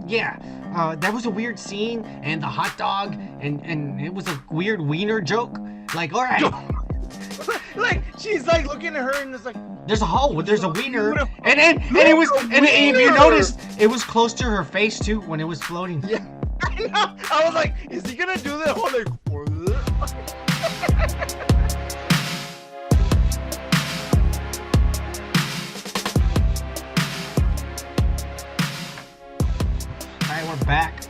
Yeah, that was a weird scene, and the hot dog, and it was a weird wiener joke. Like, all right, Like she's like looking at her and it's like, there's a hole, there's a wiener, beautiful. and it was, and if you Wiener! noticed, it was close to her face too when it was floating. Yeah, I know. I was like, is he gonna do the whole like? All right, we're back.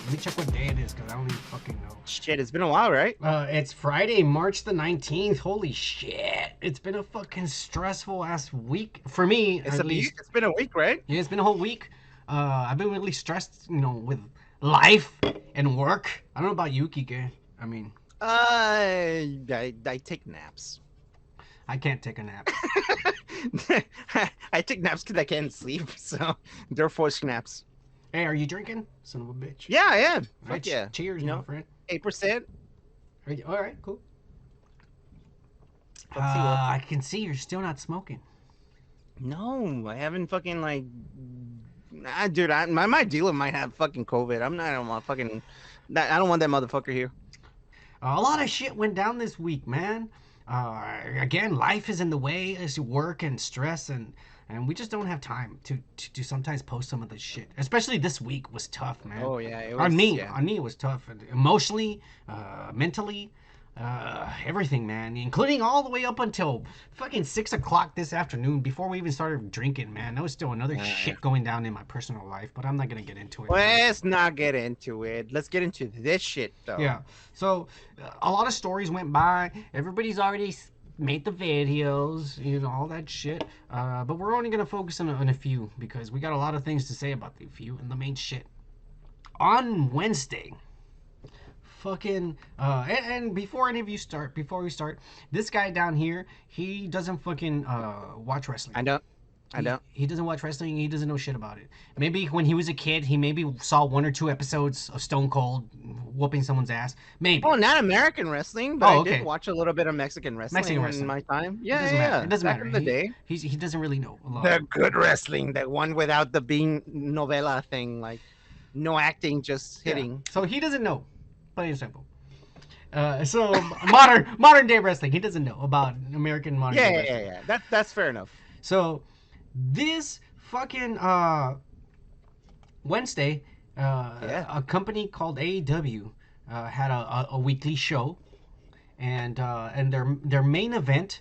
Let me check what day it is because I don't even fucking know. Shit, it's been a while, right? It's Friday, March the 19th. Holy shit! It's been a fucking stressful ass week for me. It's at least. It's been a week, right? Yeah, it's been a whole week. I've been really stressed, with life and work. I don't know about you, Kike. I mean, I take naps. I can't take a nap. I take naps because I can't sleep, so they're forced naps. Hey, are you drinking? Son of a bitch. Yeah, I am. All right, Fuck yeah. Cheers, my friend. 8%. All right, cool. Let's see what- I can see you're still not smoking. No, I haven't fucking like. Nah, dude, my dealer might have fucking COVID. I don't want fucking. I don't want that motherfucker here. A lot of shit went down this week, man. Again, life is in the way. It's work and stress, and we just don't have time to sometimes post some of this shit. Especially this week was tough, man. Oh yeah, it was, On me, yeah. it was tough. Emotionally, mentally, everything, man. Including all the way up until fucking 6 o'clock this afternoon before we even started drinking, man. There was still another shit going down in my personal life, but I'm not gonna get into it. Let's not get into it. Let's get into this shit though. Yeah. So a lot of stories went by. Everybody's already made the videos, all that shit. But we're only gonna focus on a few because we got a lot of things to say about the few and the main shit. On Wednesday, fucking and before any of you start, before we start, this guy down here, he doesn't fucking watch wrestling. I don't. He doesn't watch wrestling. He doesn't know shit about it. Maybe when he was a kid, he maybe saw 1 or 2 episodes of Stone Cold whooping someone's ass. Maybe. Oh, not American wrestling, but I did watch a little bit of Mexican wrestling in my time. Yeah, It doesn't matter. Back in the day. He doesn't really know a lot. The good wrestling, the one without the being novela thing, like no acting, just hitting. Yeah. So he doesn't know. Plain and simple. So modern day wrestling, he doesn't know about American modern day wrestling. Yeah. That's fair enough. So this fucking Wednesday, a company called AEW had a weekly show, and their main event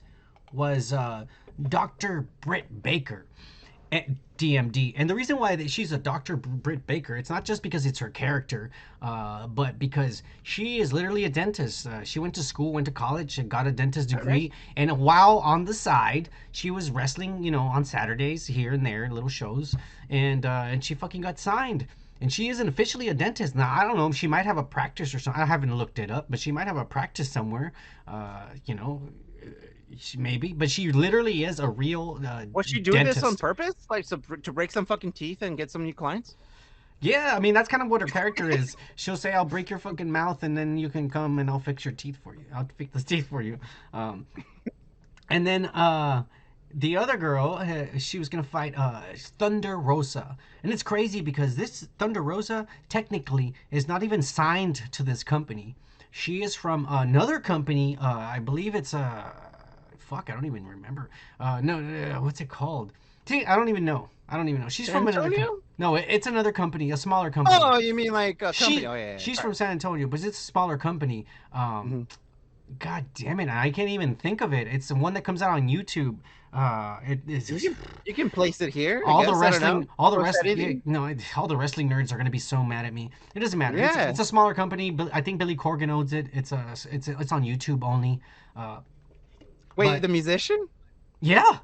was Dr. Britt Baker, DMD. And the reason why she's a Dr. Britt Baker, it's not just because it's her character, but because she is literally a dentist. She went to school, went to college, and got a dentist degree. And while on the side, she was wrestling, on Saturdays here and there, little shows. And she fucking got signed. And she isn't officially a dentist. Now, I don't know. She might have a practice or something. I haven't looked it up, but she might have a practice somewhere, maybe, but she literally is a real Was she doing dentist. this on purpose, like to break some fucking teeth and get some new clients? Yeah, I mean that's kind of what her character is. She'll say, "I'll break your fucking mouth, and then you can come and I'll fix your teeth for you. I'll fix the teeth for you." And then the other girl, she was gonna fight Thunder Rosa, and it's crazy because this Thunder Rosa technically is not even signed to this company. She is from another company. I believe it's fuck, I don't even remember. No, what's it called? See, I don't even know. She's from another company. No, it's another company, a smaller company. Oh, you mean like a company? Yeah. She's from San Antonio, but it's a smaller company. God damn it, I can't even think of it. It's the one that comes out on YouTube. It is. You can place it here. All the wrestling nerds are gonna be so mad at me. It doesn't matter. Yeah. It's a smaller company. I think Billy Corgan owns it. It's on YouTube only. Wait, the musician? Yeah.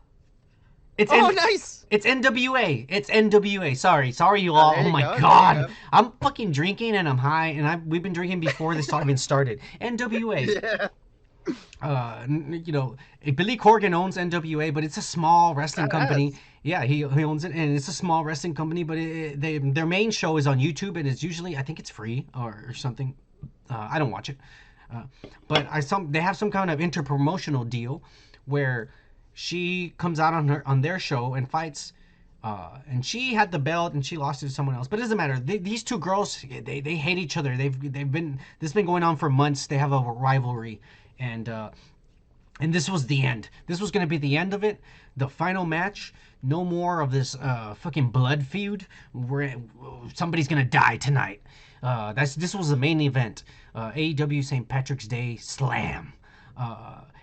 Nice. It's NWA. It's NWA. Sorry, you all. Oh my go, God. I'm fucking drinking and I'm high, and we've been drinking before this talk even started. NWA. Yeah. Billy Corgan owns NWA, but it's a small wrestling company. Yeah, he owns it, and it's a small wrestling company. But their main show is on YouTube, and it's usually, I think it's free or something. I don't watch it, but they have some kind of interpromotional deal where she comes out on their show and fights And she had the belt and she lost it to someone else. But it doesn't matter. These two girls, they hate each other. They've been this has been going on for months. They have a rivalry, and this was the end. This was gonna be the end of it. The final match. No more of this fucking blood feud where somebody's gonna die tonight. This was the main event. AEW St. Patrick's Day Slam.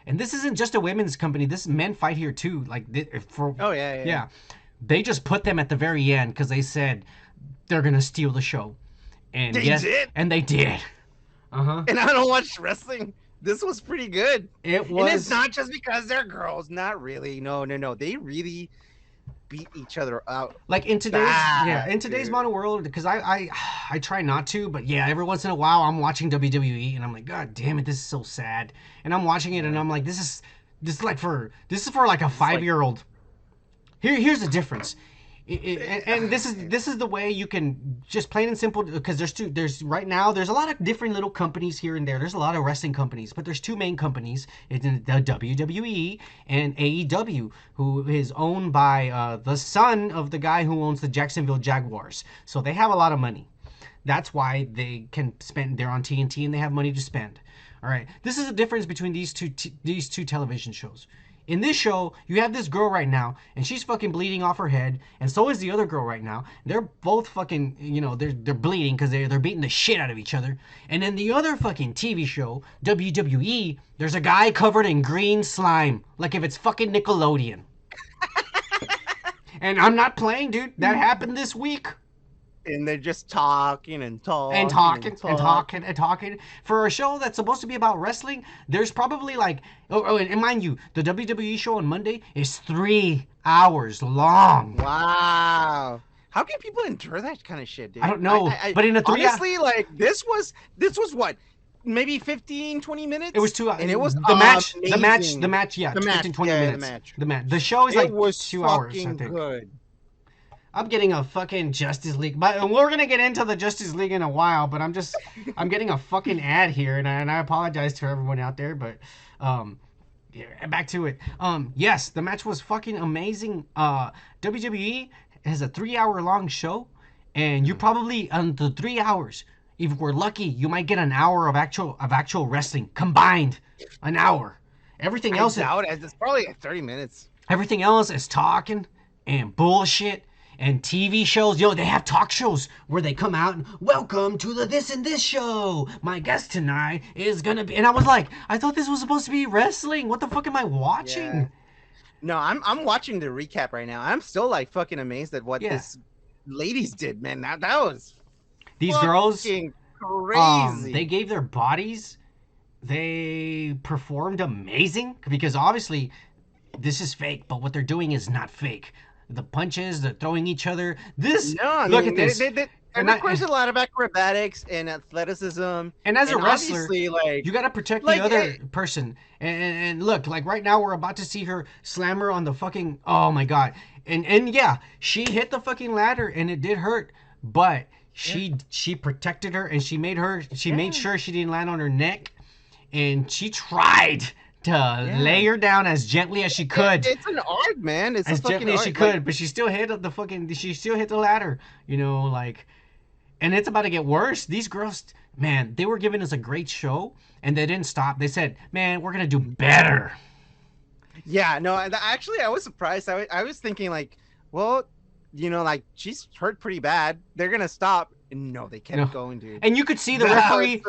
And this isn't just a women's company. This men fight here too. Like for Oh yeah. yeah. They just put them at the very end because they said they're gonna steal the show, and They yes, did? and they did. And I don't watch wrestling. This was pretty good. It And was it's not just because they're girls. Not really. No. They really beat each other out. like in today's in today's dude. modern world. Because I try not to, but yeah, every once in a while I'm watching WWE and I'm like, God damn it, this is so sad. And I'm watching it and I'm like, this is for like a 5-year-old. Here's the difference. And this is the way you can just plain and simple, because there's right now there's a lot of different little companies here and there. There's a lot of wrestling companies, but there's two main companies. It's the WWE and AEW, who is owned by the son of the guy who owns the Jacksonville Jaguars. So they have a lot of money. That's why they can spend. They're on TNT and they have money to spend. All right. This is the difference between these two television shows. In this show, you have this girl right now, and she's fucking bleeding off her head, and so is the other girl right now. They're both fucking, they're bleeding because they're beating the shit out of each other. And in the other fucking TV show, WWE, there's a guy covered in green slime, like if it's fucking Nickelodeon. And I'm not playing, dude. That happened this week. And they're just talking and talking And talking. For a show that's supposed to be about wrestling, there's probably like, and mind you, the WWE show on Monday is 3 hours long. Wow. How can people endure that kind of shit, dude? I don't know, but in a 3 honestly, like this was what, maybe 15, 20 minutes? It was 2 hours. And it was the match, yeah, The 15, match, 20 yeah, minutes. The match. The show is like it was 2 hours, I fucking think. good. I'm getting a fucking Justice League, but we're gonna get into the Justice League in a while. But I'm getting a fucking ad here, and I apologize to everyone out there, but yeah, back to it. Yes, the match was fucking amazing. WWE has a 3 hour long show, and you probably on the 3 hours, if we're lucky, you might get an hour of actual wrestling combined, an hour. Everything else It's probably like 30 minutes. Everything else is talking and bullshit. And TV shows, they have talk shows where they come out and welcome to the this and this show. My guest tonight is gonna be, and I was like, I thought this was supposed to be wrestling. What the fuck am I watching? Yeah. No, I'm watching the recap right now. I'm still like fucking amazed at what this ladies did, man. That was these girls crazy. They gave their bodies. They performed amazing because obviously this is fake, but what they're doing is not fake. The punches, the throwing each other. Look at this. It requires a lot of acrobatics and athleticism. And as a wrestler, you got to protect the other person. And look, like right now, we're about to see her slam her on the fucking. Oh my god! And yeah, she hit the fucking ladder and it did hurt, but she protected her and she made sure she didn't land on her neck, and she tried to lay her down as gently as she could. It's an art, man. It's as a fucking gently as art. she could, but she still hit the ladder. And it's about to get worse. These girls, man, they were giving us a great show, and they didn't stop. They said, "Man, we're gonna do better." Yeah, no, actually, I was surprised. I was thinking like, well, like she's hurt pretty bad. They're gonna stop. No, they kept going, dude. And you could see the referee.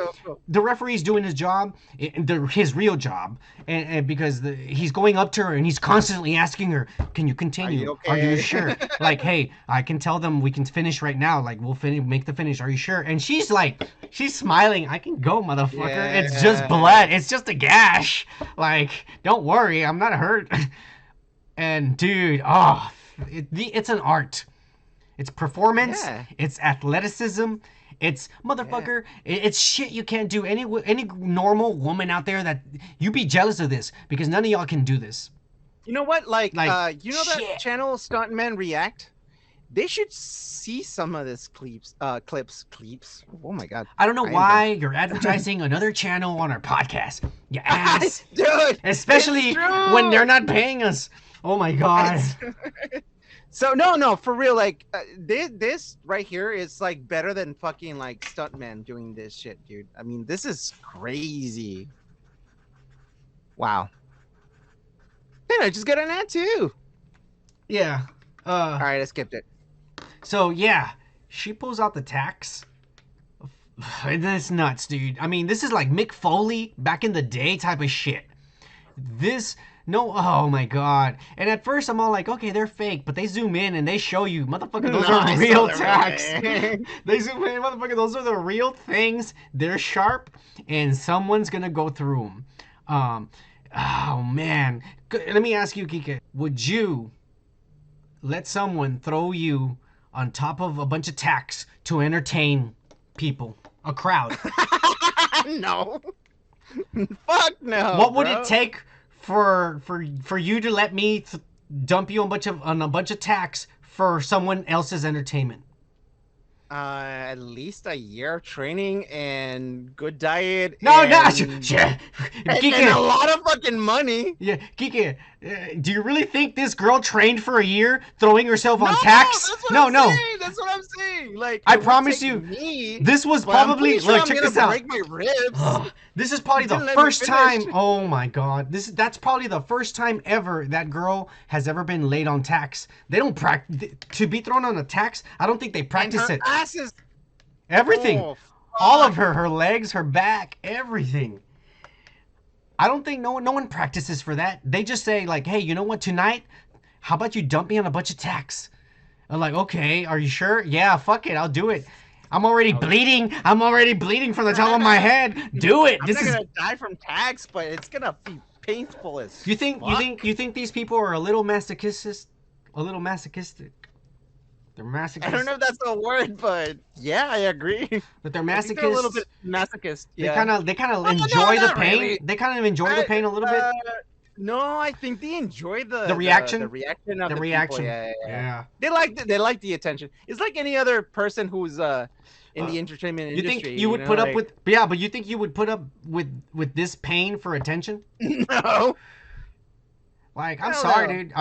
The referee's doing his job, his real job, and because he's going up to her and he's constantly asking her, "Can you continue? Are you okay? Are you sure?" Like, hey, I can tell them we can finish right now. Like, we'll make the finish. Are you sure? And she's smiling. I can go, motherfucker. Yeah. It's just blood. It's just a gash. Like, don't worry, I'm not hurt. And dude, it's an art. It's performance. Yeah. It's athleticism. It's motherfucker. It's shit you can't do. Any normal woman out there that you be jealous of this because none of y'all can do this. You know what? Like that shit. channel Stuntman React? They should see some of this clips. Oh my god! I don't know why you're advertising another channel on our podcast. You ass, dude. especially when they're not paying us. Oh my god. So no, for real, like this right here is like better than fucking like stuntmen doing this shit, dude. I mean, this is crazy. Wow. Then I just got an ad too. Yeah. All right, I skipped it. So yeah, she pulls out the tax. That's nuts, dude. I mean, this is like Mick Foley back in the day type of shit. This no, oh my god. And at first I'm all like, okay, they're fake, but they zoom in and they show you, motherfucker, those No, are I real saw tax. that. They zoom in, motherfucker, those are the real things. They're sharp, and someone's gonna go through them. Oh man. Let me ask you, Kike, would you let someone throw you on top of a bunch of tacks to entertain people, a crowd? No. Fuck no. What would bro. it take for you to let me dump you on a bunch of tacks for someone else's entertainment? At least a year of training and good diet. No, and, no, and a lot of fucking money. Yeah, Kike, do you really think this girl trained for a year throwing herself on tacks? That's what No, I'm no. saying. That's what I'm saying. Like, I it would promise take you, me, this was but I'm probably pretty sure look. I'm Check gonna this out. break my ribs. Ugh, this is probably the Didn't let me first finish. time. Oh my god, that's probably the first time ever that girl has ever been laid on tacks. They don't practice to be thrown on a tacks. I don't think they And practice her it. ass is Everything, oh, all fuck. of her legs, her back, everything. I don't think no one practices for that. They just say like, hey, you know what? Tonight, how about you dump me on a bunch of tacks? I'm like, okay, are you sure? Yeah, fuck it, I'll do it. I'm already bleeding. I'm already bleeding from the top of my head. Do it. I'm This not is. gonna die from tax, but it's gonna be painful as You think you think these people are a little masochistic? A little masochistic. They're masochists. I don't know if that's a word, but yeah, I agree. But they're I think they're a little masochists. bit masochist. They Yeah. kind of No, enjoy the not pain. really. They kind of enjoy the pain a little bit. No, I think they enjoy the reaction? the reaction of The the reaction. People. Yeah. Yeah. They like the attention. It's like any other person who's in the entertainment You industry. think you would put up with but you think you would put up with this pain for attention? No. Like, I'm Hell sorry, no. dude.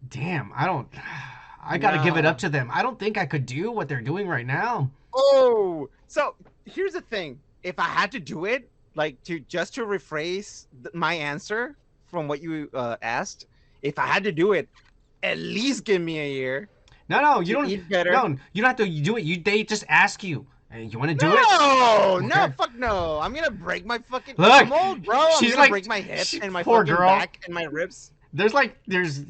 Damn, I gotta give it No. up to them. I don't think I could do what they're doing right now. Oh, so here's the thing. If I had to do it, like to rephrase my answer from what you asked, if I had to do it, at least give me a year. No, you To don't. eat better. No, you don't have to do it. They just ask you, hey, you want to do it? No, Okay. no, fuck no. I'm gonna break my fucking. Look, I'm old, bro. I'm she's gonna like- break my hip and my poor fucking girl. back and my ribs.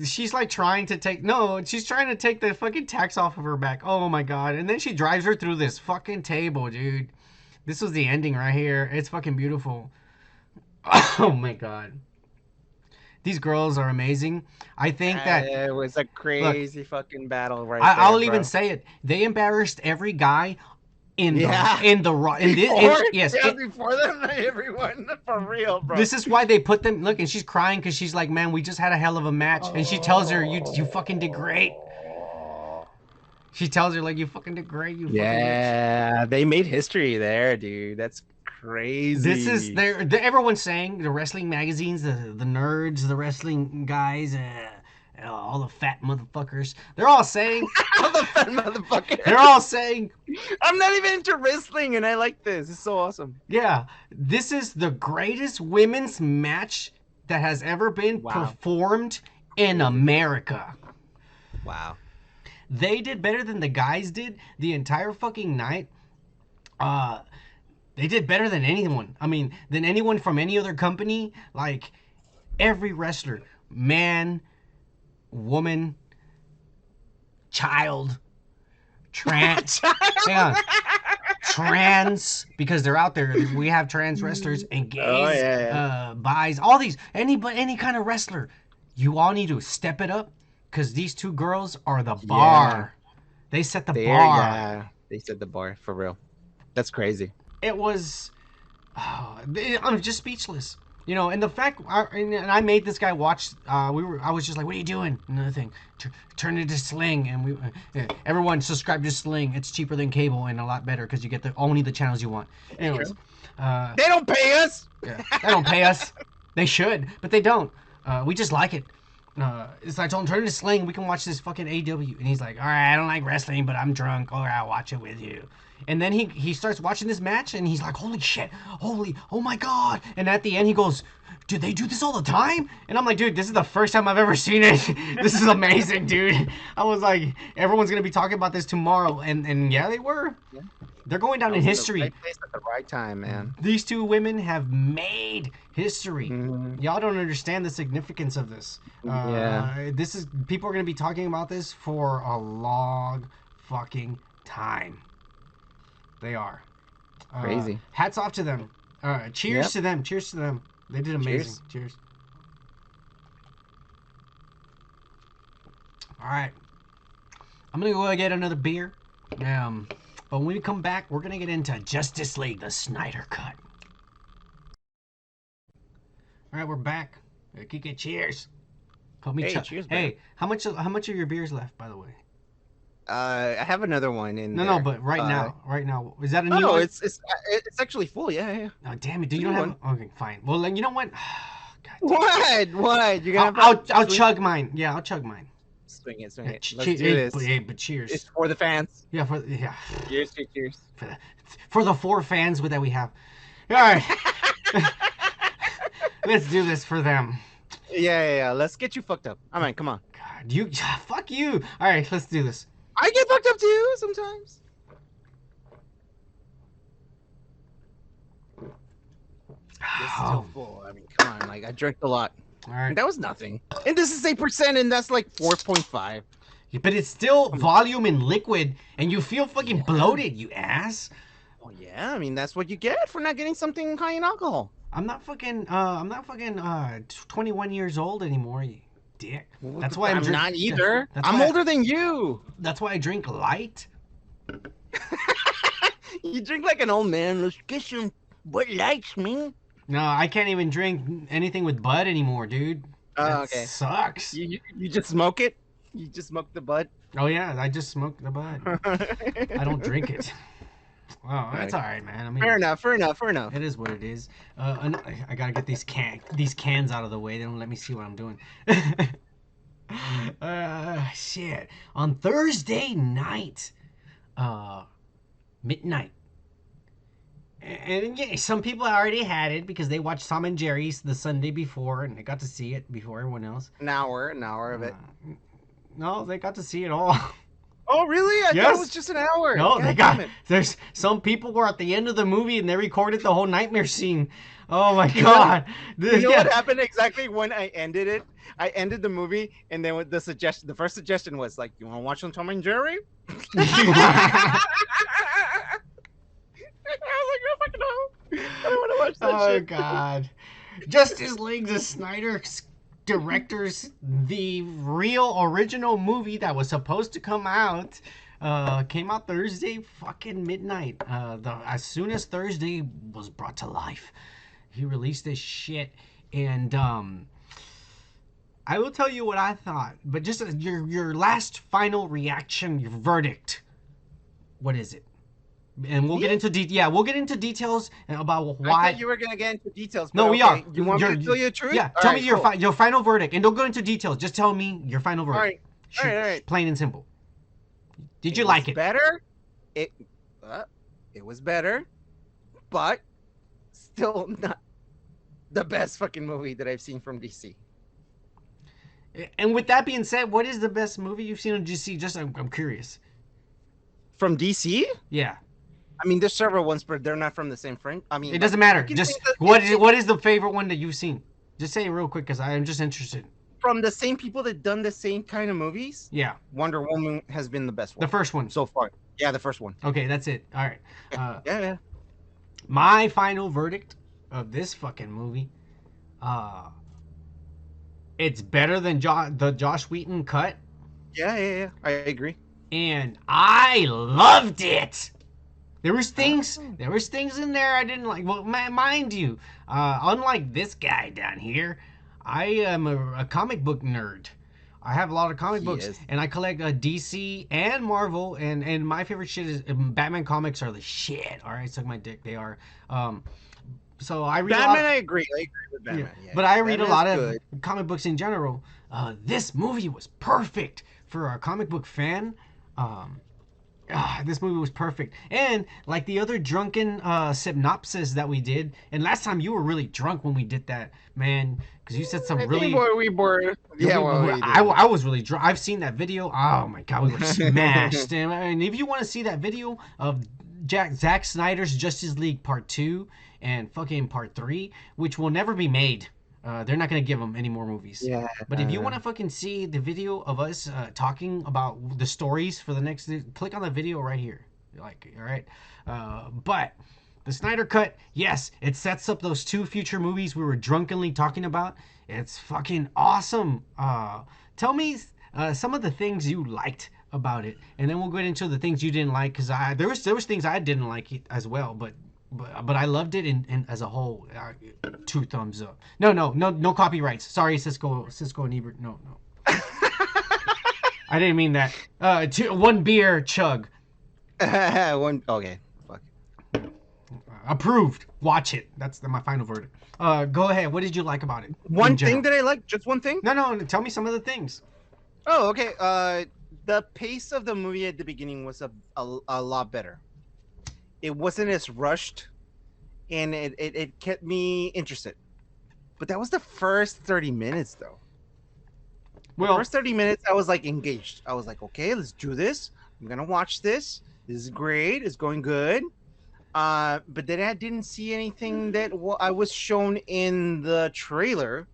She's like trying to take she's trying to take the fucking tax off of her back. Oh my god! And then she drives her through this fucking table, dude. This was the ending right here. It's fucking beautiful. Oh my god. These girls are amazing. I think that It was a crazy fucking battle right I'll there, even bro. say it. They embarrassed every guy in Yeah. Before Before them, everyone for real, bro. this is why they put them. Look, and she's crying because she's like, man, we just had a hell of a match. And she tells her, you fucking did great. She tells her like, you fucking did great. You fucking did. Yeah, they made history there, dude. That's crazy. This is everyone's saying, the wrestling magazines, the nerds, the wrestling guys, all the fat motherfuckers. They're all saying, the fat motherfucker. they're all saying, I'm not even into wrestling, and I like this. It's so awesome. yeah, this is the greatest women's match that has ever been Wow. performed in America. Wow. They did better than the guys did the entire fucking night. They did better than anyone. I mean, than anyone from any other company. Like, every wrestler, man, woman, child, trans, hang on, trans, because they're out there. We have trans wrestlers and gays, Oh, yeah. bis, all these, any kind of wrestler. You all need to step it up, because these two girls are the bar. They set the bar. Yeah, they set the bar for real. That's crazy. It was, I'm just speechless. You know, and the fact, and I made this guy watch. I was just like, "What are you doing?" Another thing, turn it to Sling, and everyone subscribe to Sling. It's cheaper than cable and a lot better because you get only the channels you want. Anyways, They don't pay us. yeah, they don't pay us. They should, but they don't. We just like it. So I told him, turn to Sling. We can watch this fucking AW. And he's like, all right, I don't like wrestling, but I'm drunk. All right, I'll watch it with you. And then he starts watching this match, and he's like, holy shit, oh my god. And at the end, he goes, dude, they do this all the time? And I'm like, dude, this is the first time I've ever seen it. This is amazing, dude. I was like, everyone's going to be talking about this tomorrow. And yeah, they were. Yeah. They're going down in history. The right place at the right time, man. These two women have made history. Mhm. Y'all don't understand the significance of this. Yeah. This is people are going to be talking about this for a long fucking time. They are. Crazy. Hats off to them. Cheers Yep. to them. Cheers to them. They did amazing. Cheers. All right. I'm going to go get another beer. But when we come back, we're going to get into Justice League, the Snyder Cut. All right, we're back. Kike, cheers. Call me Hey, Chuck. cheers, Hey, how much of your beers left, by the way? I have another one in No, there. but right now, is that a new No, one? it's actually full. Yeah. Oh, damn it! Do you New don't have? Okay, fine. Well, then you know what? God, What? You're gonna I'll chug mine. Yeah, I'll chug mine. swing it. Yeah, Let's do this. But cheers. It's for the fans. Yeah, Cheers. For the 4 fans that we have. All right, let's do this for them. Yeah. Let's get you fucked up. All right, come on. God, fuck you. All right, let's do this. I get fucked up too sometimes. It's still full. I mean, come on. Like I drank a lot. All right, That was nothing. And this is 8%, and that's like 4.5. but it's still volume in liquid, and you feel fucking bloated, you ass. Oh yeah, I mean that's what you get for not getting something high in alcohol. I'm not fucking 21 years old anymore, you dick. That's why I'm not either. That's I'm why older than you. That's why I drink light. You drink like an old man. Let's get some Bud Lights, man. No, I can't even drink anything with Bud anymore, dude. Oh, That okay. sucks. You just smoke it. You just smoke the bud. Oh yeah, I just smoke the Bud. I don't drink it. Well, that's all right, man. I mean, Fair enough. it is what it is. I gotta get these cans out of the way. They don't let me see what I'm doing. Shit. On Thursday night, midnight. And yeah, some people already had it because they watched Tom and Jerry's the Sunday before, and they got to see it before everyone else. An hour of it. No, they got to see it all. Oh, really? I thought Yes. it was just an hour. No, God they damn got. it. There's some people were at the end of the movie and they recorded the whole nightmare scene. Oh my god! You know what happened exactly when I ended it? I ended the movie, and then with the first suggestion was like, "You want to watch some Tom and Jerry?" I was like, "No, fucking no! I don't want to watch that Oh shit." god! Justice League, the Snyder directors, the real original movie that was supposed to come out. Came out Thursday fucking midnight. As soon as Thursday was brought to life, he released this shit, and I will tell you what I thought, but just your last final reaction, your verdict. What is it? And we'll get into we'll get into details about why. I thought you were gonna get into details. No, but we okay. are. You want me to tell you the truth? Yeah, All tell right, me cool. your final verdict, and don't go into details. Just tell me your final verdict. All right. All right. Plain and simple. Did you It like was it? Better. It was better, but still not the best fucking movie that I've seen from DC. And with that being said, what is the best movie you've seen on DC? Just I'm curious. From DC? Yeah, I mean, there's several ones, but they're not from the same franchise. I mean, it doesn't matter. you can Just think that what is the favorite one that you've seen? Just say it real quick, because I'm just interested. from the same people that done the same kind of movies. Yeah, Wonder Woman has been the best the one first one. so far. Yeah, the first one. Okay, that's it. All right. Yeah. My final verdict of this fucking movie, it's better than the Josh Whedon cut, Yeah. I agree. and I loved it. There was things in there I didn't like. Well, mind you, unlike this guy down here, I am a comic book nerd. I have a lot of comic books, is. and I collect DC and Marvel, and my favorite shit is Batman comics are the shit. All right, suck my dick. They are. So I read a Batman, lot. I agree. I agree with Yeah, Batman. Yeah, but yeah. I read a Batman is lot of good. comic books in general. This movie was perfect for a comic book fan. Um, this movie was perfect. And like the other drunken synopsis that we did, and last time you were really drunk when we did that, man, because you said some I think really. we were. Yeah, well, we did. I was really drunk. I've seen that video. Oh my god, we were smashed. And if you want to see that video of Zack Snyder's Justice League Part 2 and fucking Part 3, which will never be made. They're not gonna give them any more movies. Yeah. But if you want to fucking see the video of us talking about the stories for the next, click on the video right here. Like, all right. But the Snyder Cut, yes, it sets up those two future movies we were drunkenly talking about. It's fucking awesome. Tell me some of the things you liked about it, and then we'll get into the things you didn't like. Cause there was things I didn't like as well, but I loved it in as a whole. 2 thumbs up. No copyrights. Sorry, Cisco and Ebert. No. I didn't mean that. 1 beer chug. One. Okay. Fuck. Approved. Watch it. That's my final verdict. Go ahead. What did you like about it? One thing that I like. Just one thing. No. Tell me some of the things. Oh, okay. The pace of the movie at the beginning was a lot better. It wasn't as rushed, and it kept me interested. But that was the first 30 minutes, though. Well, First 30 minutes, I was like engaged. I was like, okay, let's do this. I'm gonna watch this. This is great. It's going good. But then I didn't see anything that I was shown in the trailer.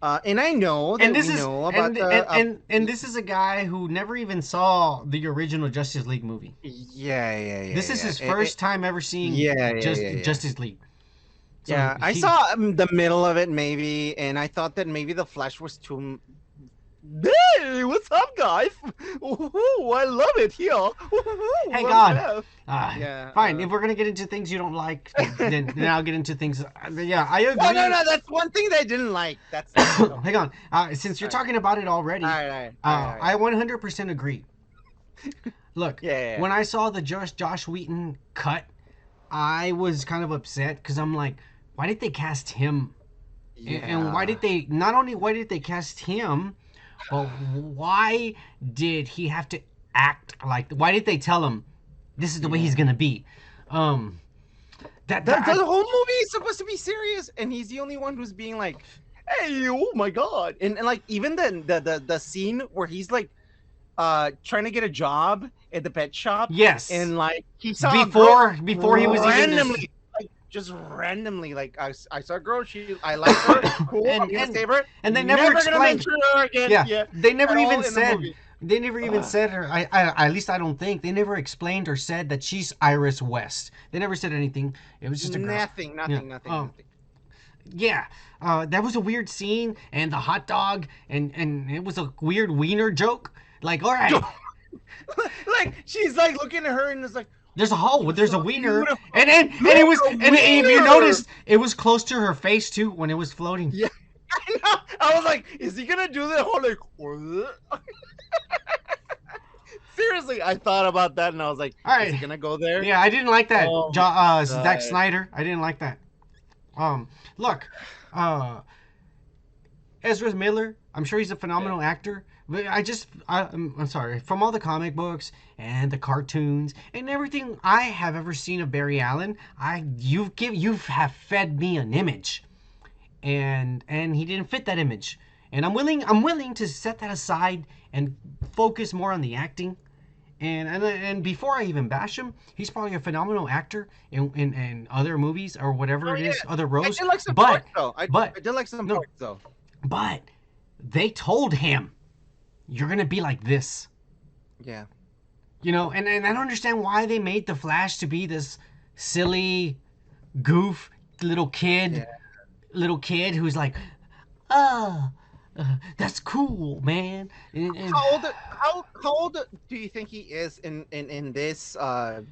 And I know that and this we is know about and this is a guy who never even saw the original Justice League movie. Yeah. This is his first time ever seeing Justice League. So yeah, I saw the middle of it maybe, and I thought that maybe the Flash was too. Hey, what's up, guys? Ooh, I love it here. Hey, God. Yeah, fine. If we're gonna get into things you don't like, then I'll get into things. Yeah, I agree. No. That's one thing that I didn't like. That's. Hang on. Since you're talking about it already, All right. I 100% agree. Look, Yeah. when I saw the Josh Whedon cut, I was kind of upset because I'm like, why did they cast him? Yeah. And why did they not only why did they cast him, but why did he have to act like? Why did they tell him this is the way he's gonna be? The whole movie is supposed to be serious, and he's the only one who's being like, "Hey, oh my god!" And like even the scene where he's like, trying to get a job at the pet shop. Yes. And like he saw before he was randomly. Just randomly, like I saw a girl, I like her, cool, I'm gonna save her, and they never explained her again. Yeah, they never even said. They never even said her. I at least I don't think they never explained or said that she's Iris West. They never said anything. It was just a girl. Nothing. Yeah, that was a weird scene, and the hot dog, and it was a weird wiener joke. Like, all right, like she's like looking at her and it's like. There's a hole. There's a wiener, and it was, and if you noticed, it was close to her face too when it was floating. Yeah, I know. I was like, is he gonna do the whole like? Seriously, I thought about that and I was like, all right, is he gonna go there? Yeah, I didn't like that. Zack Snyder, I didn't like that. Look, Ezra Miller, I'm sure he's a phenomenal actor. But I'm sorry, from all the comic books and the cartoons and everything I have ever seen of Barry Allen, you have fed me an image, and he didn't fit that image, and I'm willing to set that aside and focus more on the acting, and before I even bash him, he's probably a phenomenal actor in other movies or whatever it is, other roles. I did like some parts though. I did like some parts though. But they told him, you're gonna be like this. Yeah. You know, and I don't understand why they made the Flash to be this silly goof little kid who's like, that's cool, man. How old do you think he is in this timeline,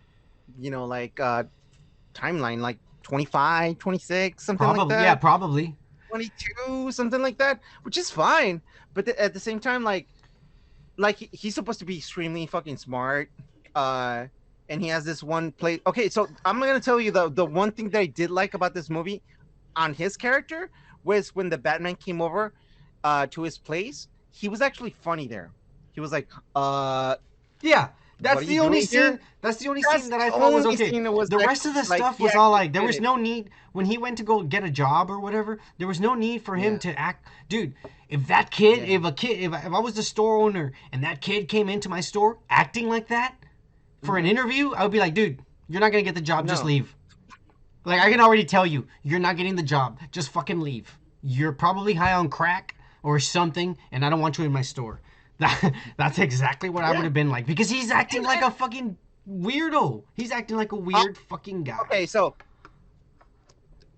like 25, 26, something like that? Yeah, probably 22, something like that, which is fine, but at the same time, like he's supposed to be extremely fucking smart, and he has this one play. Okay, so I'm gonna tell you the one thing that I did like about this movie on his character was when the Batman came over to his place. He was actually funny there. He was like, Yeah, what that's are you the only doing scene. here? That's the only That's scene that I the thought was only okay. scene that was The rest actually of the like stuff he was all actually like there did was it. no need when he went to go get a job or whatever. There was no need for him Yeah, to act, dude. If that kid, yeah. if I was the store owner and that kid came into my store acting like that for an Hmm. interview, I would be like, dude, you're not gonna get the job. Just No, leave. Like I can already tell you, you're not getting the job. Just fucking leave. You're probably high on crack or something, and I don't want you in my store. That's exactly what I would yeah. have been like because he's acting like And a fucking weirdo. He's acting like a weird fucking guy. okay, so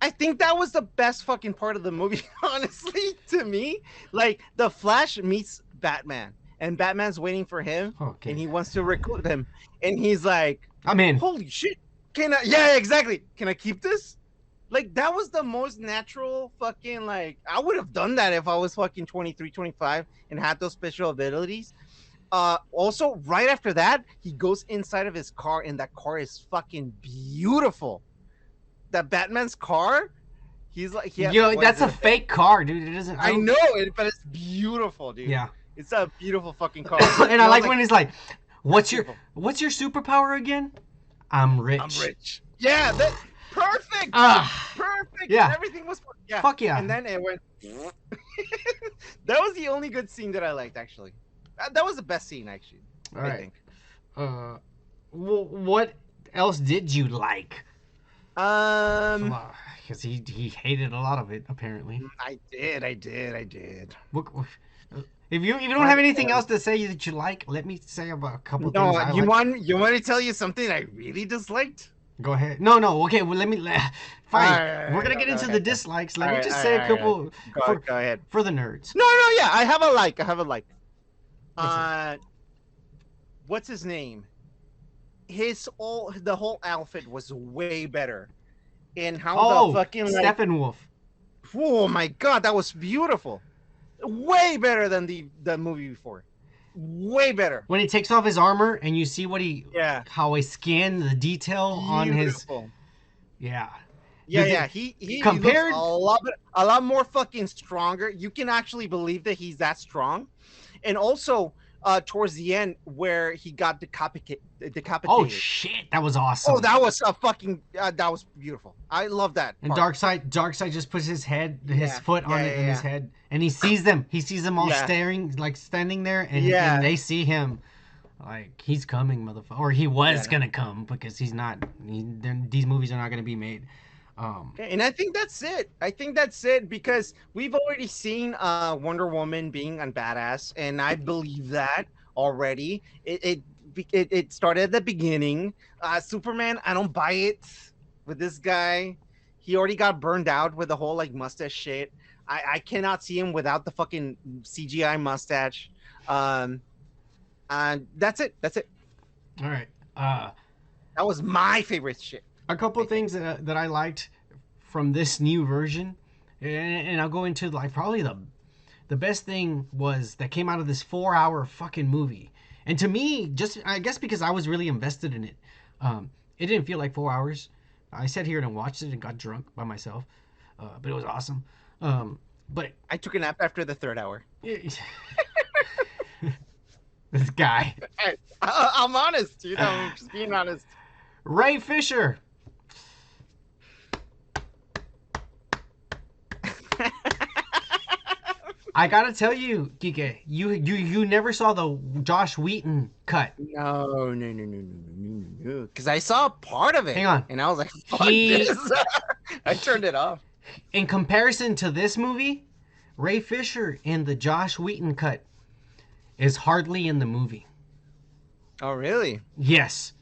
I think that was the best fucking part of the movie, honestly, to me. Like the Flash meets Batman, and Batman's waiting for him, and Okay, he wants to recruit him, and he's like, I'm in. "Holy shit! Can I? Yeah, exactly. Can I keep this?" Like that was the most natural fucking like I would have done that if I was fucking 23, 25 and had those special abilities. Also right after that, he goes inside of his car and that car is fucking beautiful. That Batman's car, he's like, yeah, Yo, what is that's a it? fake car, dude. It doesn't. I I don't. know it, but it's beautiful, dude. Yeah. It's a beautiful fucking car. And And I I was like like, when he's like, that's "What's your beautiful. what's your superpower again?" I'm I'm rich. rich. Yeah, that perfect. Ah, Perfect. yeah. Everything was yeah. Fuck yeah. And then it went that was the only good scene that I liked actually. That was the best scene actually, All I right. think. Uh, what else did you like? Um Because he hated a lot of it apparently. I did. If you don't What have anything else to say that you like, let me say about a couple things no, I you like. want to tell you something I really disliked? Go ahead. No. Okay, well All fine. right, We're gonna go, get go into the ahead. dislikes. Let All me right, just all say right, a all right, all right. couple Go, go ahead. for the nerds. No, no, yeah, I have a like. I have a like. What's it? Uh, what's his name? The whole outfit was way better. And how the Oh, fucking like, Steppenwolf. oh my god, that was beautiful. Way better than the movie before. Way better. When he takes off his armor and you see Yeah, how he scanned the detail on his, beautiful. yeah. Yeah, The, yeah. the, He looks compared, a lot more fucking stronger. You can actually believe that he's that strong. And also, towards the end where he got oh decapitated. shit, that was Oh, awesome. that was a fucking that was beautiful. I love that And part. Darkseid just puts his Yeah, foot yeah, on it yeah, in his yeah. head, and he sees them. He sees them all Yeah, staring, like standing there, and yeah, they see him, like he's coming, motherfucker, or he was yeah. gonna come because he's not. These movies are not gonna be made. And I think that's it. I think that's it because we've already seen Wonder Woman being a badass, and I believe that already. It started at the beginning. Superman, I don't buy it with this guy. He already got burned out with the whole like mustache shit. I cannot see him without the fucking CGI mustache. Um, and that's it. That's it. all right. Uh, That was my favorite shit. a couple I of think. things that I liked from this new version, and I'll go into like probably the best thing was that came out of this 4 hour fucking movie. And to me, just I guess because I was really invested in it, it didn't feel like 4 hours. I sat here and watched it and got drunk by myself, but it was awesome. But I took a nap after the third hour. this guy, I'm honest, dude. I'm just being honest. Ray Fisher. I gotta tell you, Kike, you never saw the Josh Wheaton cut. No. Because I saw part of it. Hang on. And I was like, fuck He, this. I turned it off. in comparison to this movie, Ray Fisher in the Josh Wheaton cut is hardly in the movie. Oh, really? Yes,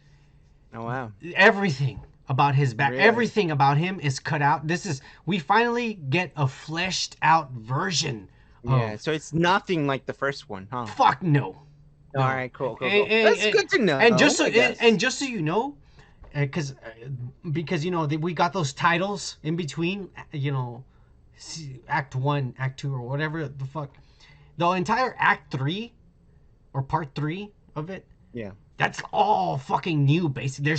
Oh, wow. everything about his back, Really? everything about him is cut out. We finally get a fleshed out version. Yeah, so it's nothing like the first one, huh? Fuck no. All right, cool. And- That's good to know. And just so I guess. and just so you know, because you know we got those titles in between, you know, Act 1, Act 2, or whatever the fuck. The entire Act 3 or Part 3 of it Yeah. That's all fucking new. Basically,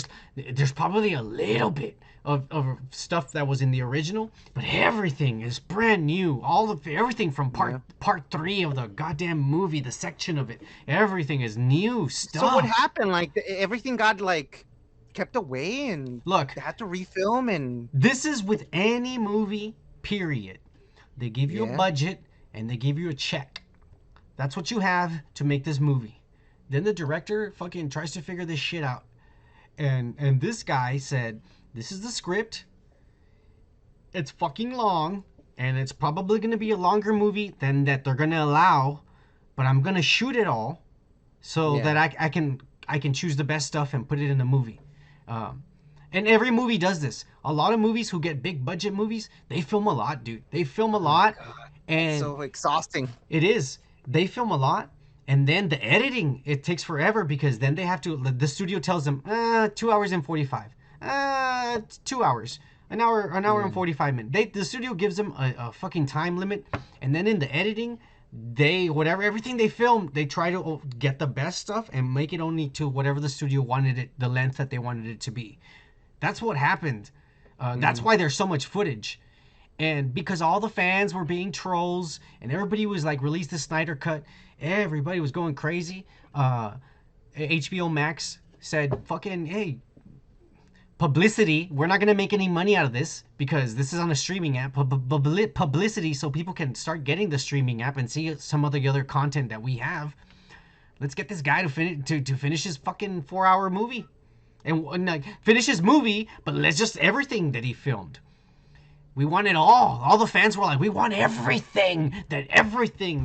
there's probably a little bit of stuff that was in the original, but everything is brand new. All of everything from Yeah. part 3 of the goddamn movie, the section of it, everything is new So what stuff. happened? Like everything got like kept away, and Look, they had to refilm, and this is with any movie, period. They give you a yeah, budget and they give you a check. That's what you have to make this movie. Then the director fucking tries to figure this shit out. And this guy said, "This is the script. It's fucking long, and it's probably going to be a longer movie than that they're going to allow, but I'm going to shoot it all so yeah. that I can choose the best stuff and put it in the movie." And every movie does this. A lot of movies who get big budget movies, they film a lot, dude. They film a Oh lot, God, it's and so exhausting. it is. They film a lot, and then the editing it takes forever because then they have to. The studio tells them, 2 hours and 45, 2 hours, an hour and Yeah. 45 minutes. The studio gives them a fucking time limit, and then in the editing, they whatever everything they film, they try to get the best stuff and make it only to whatever the studio wanted it, the length that they wanted it to be. That's what happened. That's Mhm. why there's so much footage. And because all the fans were being trolls and everybody was like, release the Snyder cut, everybody was going crazy. HBO Max said, fucking, hey, publicity. We're not going to make any money out of this because this is on a streaming app. Publicity so people can start getting the streaming app and see some of the other content that we have. Let's get this guy to finish his fucking 4-hour movie. And like, finish his movie, but let's just everything that he filmed. We want it all. All the fans were like, we want everything,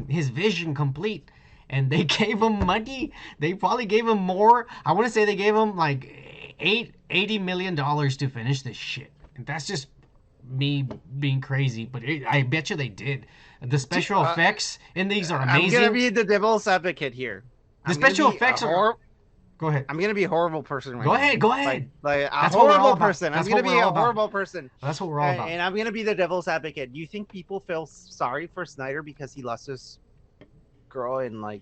his vision complete. And they gave him money. They probably gave him more. I want to say they gave him like $80 million to finish this shit. And that's just me being crazy, but I bet you they did. The special effects in these are I'm gonna amazing. be the devil's advocate here. The I'm gonna special be a effects are. Go ahead. I'm gonna be a horrible person right Go now. ahead. Go ahead. Like a That's what we're all horrible about. person. That's I'm what gonna we're be all a about. horrible person. That's what we're all about. And I'm gonna be the devil's advocate. Do you think people feel sorry for Snyder because he lost his girl and like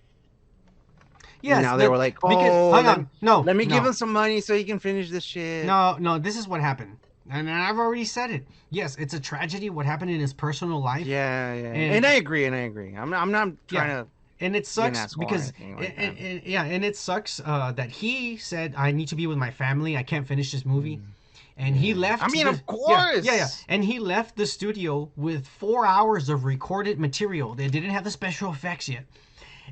Yes, now they were like, because oh, hang on, no, let me no, give him some money so he can finish this shit. no. This is what happened, and I've already said it. Yes, it's a tragedy what happened in his personal life. Yeah, yeah, and I agree, I'm not trying to. And it sucks because and it sucks that he said I need to be with my family. I can't finish this movie. And he left. I mean, of Yeah, course. yeah. And he left the studio with 4 hours of recorded material. They didn't have the special effects yet.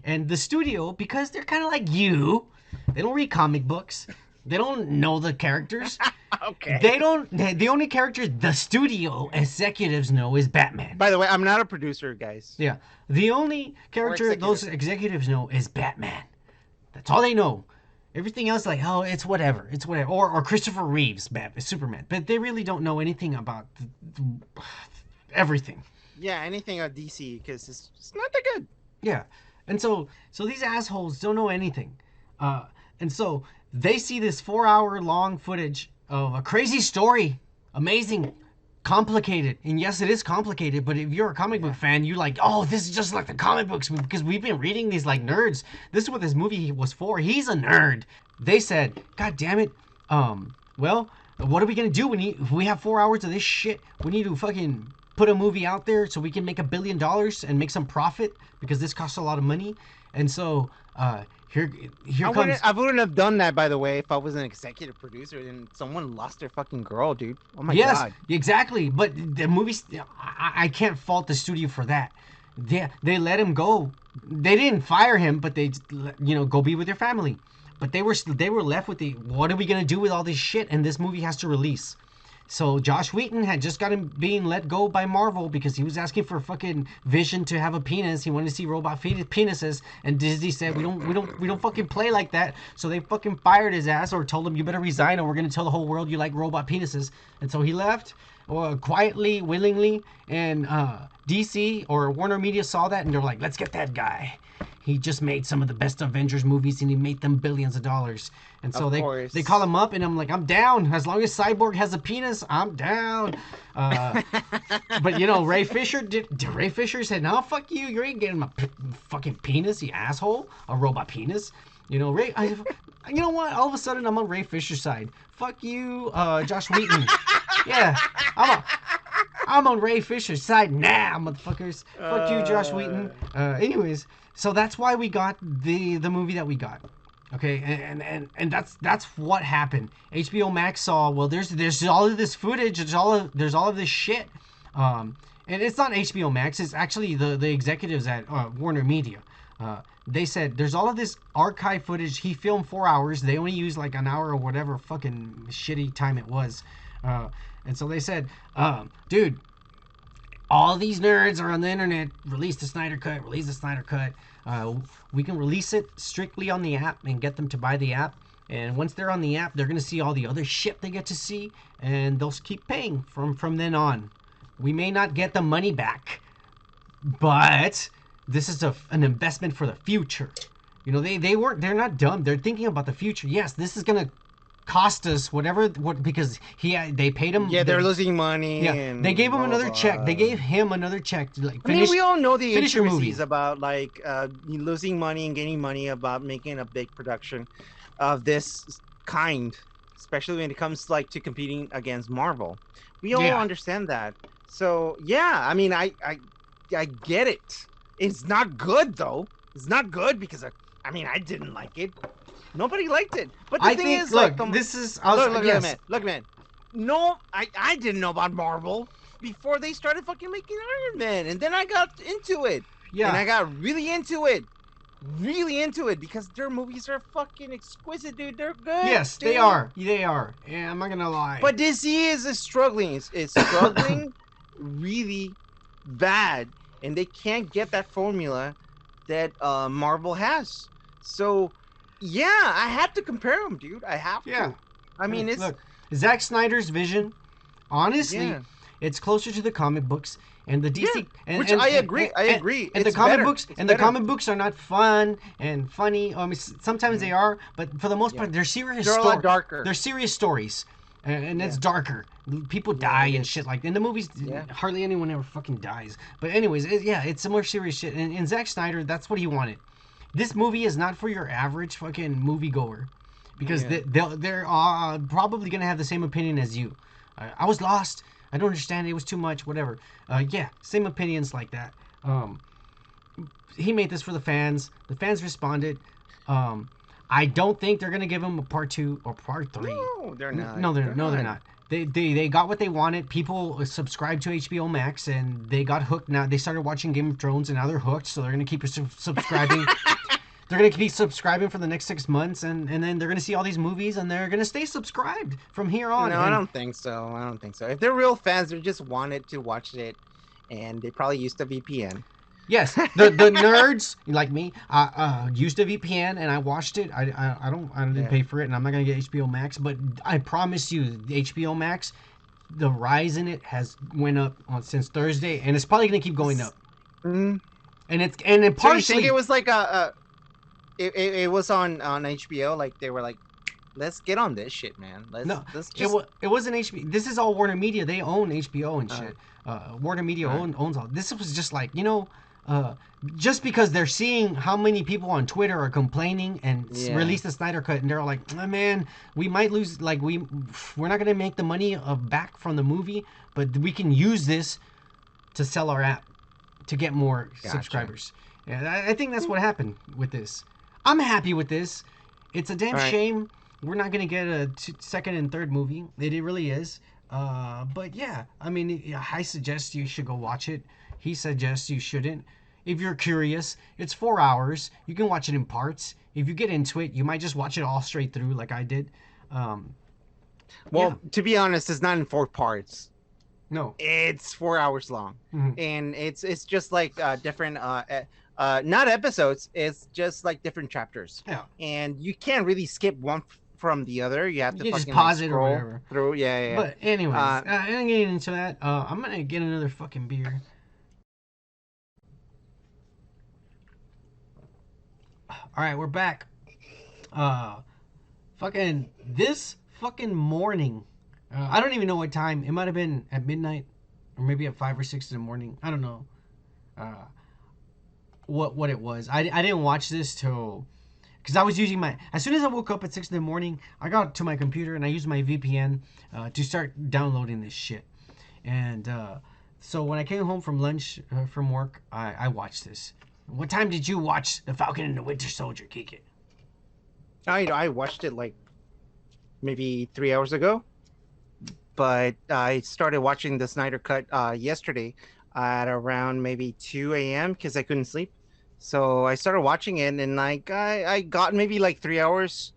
And the studio, because they're kind of like you, they don't read comic books. They don't know the characters. Okay. They don't. The only character the studio executives know is Batman. By the way, I'm not a producer, guys. Yeah. The only character those executives know is Batman. That's all they know. Everything else, like, oh, it's whatever. It's whatever. Or Christopher Reeves, Batman, Superman. But they really don't know anything about everything. Yeah, anything on DC because it's not that good. Yeah. And so these assholes don't know anything. And so they see this 4-hour long footage of a crazy story. Amazing. Complicated. And yes, it is complicated, but if you're a comic book fan, you're like, oh, this is just like the comic books because we've been reading these like nerds. This is what this movie was for. He's a nerd. They said, God damn it. Well, what are we gonna do? If we have 4 hours of this shit, we need to fucking put a movie out there so we can make $1 billion and make some profit because this costs a lot of money. And so here comes. I wouldn't have done that, by the way, if I was an executive producer and someone lost their fucking girl, dude. Oh my god. Exactly. But the movies, I can't fault the studio for that. They let him go. They didn't fire him, but they, go be with your family. But they were left with what are we gonna do with all this shit? And this movie has to release. So Josh Whedon had just got him being let go by Marvel because he was asking for fucking Vision to have a penis. He wanted to see robot penises, and Disney said we don't fucking play like that. So they fucking fired his ass or told him you better resign or we're gonna tell the whole world you like robot penises. And so he left, quietly, willingly, and DC or Warner Media saw that and they're like, let's get that guy. He just made some of the best Avengers movies and he made them billions of dollars. And so they call him up and I'm like, I'm down. As long as Cyborg has a penis, I'm down. But Ray Fisher said, no, fuck you. You ain't getting my fucking penis, you asshole. A robot penis. Ray, You know what? All of a sudden, I'm on Ray Fisher's side. Fuck you, Josh Wheaton. Yeah, I'm a, I'm on Ray Fisher's side now, motherfuckers. Fuck you, Josh Wheaton. Anyways, so that's why we got the movie that we got. Okay, and that's what happened. HBO Max saw, well, there's all of this footage, there's all of this shit. And it's not HBO Max, it's actually the executives at Warner Media. They said there's all of this archive footage. He filmed 4 hours. They only used like an hour or whatever fucking shitty time it was. And so they said, dude, all these nerds are on the internet. Release the Snyder Cut. Release the Snyder Cut. We can release it strictly on the app and get them to buy the app. And once they're on the app, they're gonna see all the other shit they get to see, and they'll keep paying from then on. We may not get the money back, but this is an investment for the future. You know, they're not dumb. They're thinking about the future. Yes, this is gonna cost us because they paid him. Yeah, they're losing money. Yeah, and they gave him blah, another blah, check. blah. They gave him another check to like I mean, finish. we all know the finish your movie. intricacies about like losing money and gaining money about making a big production of this kind, especially when it comes like to competing against Marvel. We all understand that. So yeah, I mean, I get it. It's not good though. It's not good because I mean, I didn't like it. Nobody liked it. But the thing is, look, like, this is look, look, man. No, I didn't know about Marvel before they started fucking making Iron Man, and then I got into it. Yeah. And I got really into it. Really into it because their movies are fucking exquisite, dude. They're good. Yes, dude. they are. They are. Yeah, I'm not gonna lie. But DC is struggling. It's struggling really bad, and they can't get that formula that Marvel has. So, yeah, I had to compare them, dude. I have to. I mean, it's look, Zack Snyder's vision. Honestly, it's closer to the comic books. And the DC, which I agree. I agree. And the comic books, the comic books are not fun and funny. I mean, sometimes they are, but for the most part, they're serious. They're a lot darker. They're serious stories, and it's darker. People die and shit like. In the movies, hardly anyone ever fucking dies. But anyways, it's some more serious shit. And Zack Snyder, that's what he wanted. This movie is not for your average fucking moviegoer, because they're probably gonna have the same opinion as you. I was lost. I don't understand. It was too much. Whatever. Same opinions like that. He made this for the fans. The fans responded. I don't think they're gonna give him a part 2 or part 3. No, they're not. They're not. They got what they wanted. People subscribed to HBO Max and they got hooked. Now they started watching Game of Thrones and now they're hooked. So they're gonna keep subscribing. They're going to keep subscribing for the next 6 months, and then they're going to see all these movies, and they're going to stay subscribed from here on. No, I don't think so. If they're real fans, they just wanted to watch it, and they probably used a VPN. Yes, the nerds like me used a VPN, and I watched it. I didn't pay for it, and I'm not going to get HBO Max, but I promise you, the HBO Max, the rise in it has went up since Thursday, and it's probably going to keep going up. Mm-hmm. And it partially. So you think it was like It was on HBO. Like they were like, let's get on this shit, man. Let's just... it wasn't HBO. This is all Warner Media. They own HBO and shit. Warner Media owns all. This was just like, just because they're seeing how many people on Twitter are complaining and release the Snyder Cut, and they're like, oh, man, we might lose. Like we're not gonna make the money back from the movie, but we can use this to sell our app to get more subscribers. Yeah, I think that's what happened with this. I'm happy with this. It's a damn shame we're not going to get a second and third movie. It really is. But yeah, I mean, I suggest you should go watch it. He suggests you shouldn't. If you're curious, it's 4 hours. You can watch it in parts. If you get into it, you might just watch it all straight through like I did. To be honest, it's not in 4 parts. No. It's 4 hours long. Mm-hmm. And it's just like different... not episodes, it's just like different chapters. Yeah. And you can't really skip one from the other. You have to just pause it or whatever. Through. Yeah. But anyways, I'm getting into that. I'm gonna get another fucking beer. All right, we're back. Fucking this fucking morning. I don't even know what time. It might have been at midnight, or maybe at 5 or 6 in the morning. I don't know. What it was. I didn't watch this till because I was using my, as soon as I woke up at 6 in the morning, I got to my computer and I used my VPN to start downloading this shit. And so when I came home from lunch from work, I watched this. What time did you watch The Falcon and the Winter Soldier, Kiki? I watched it like maybe 3 hours ago, but I started watching the Snyder cut yesterday at around maybe 2 a.m. because I couldn't sleep. So I started watching it, and like I got maybe like 3 hours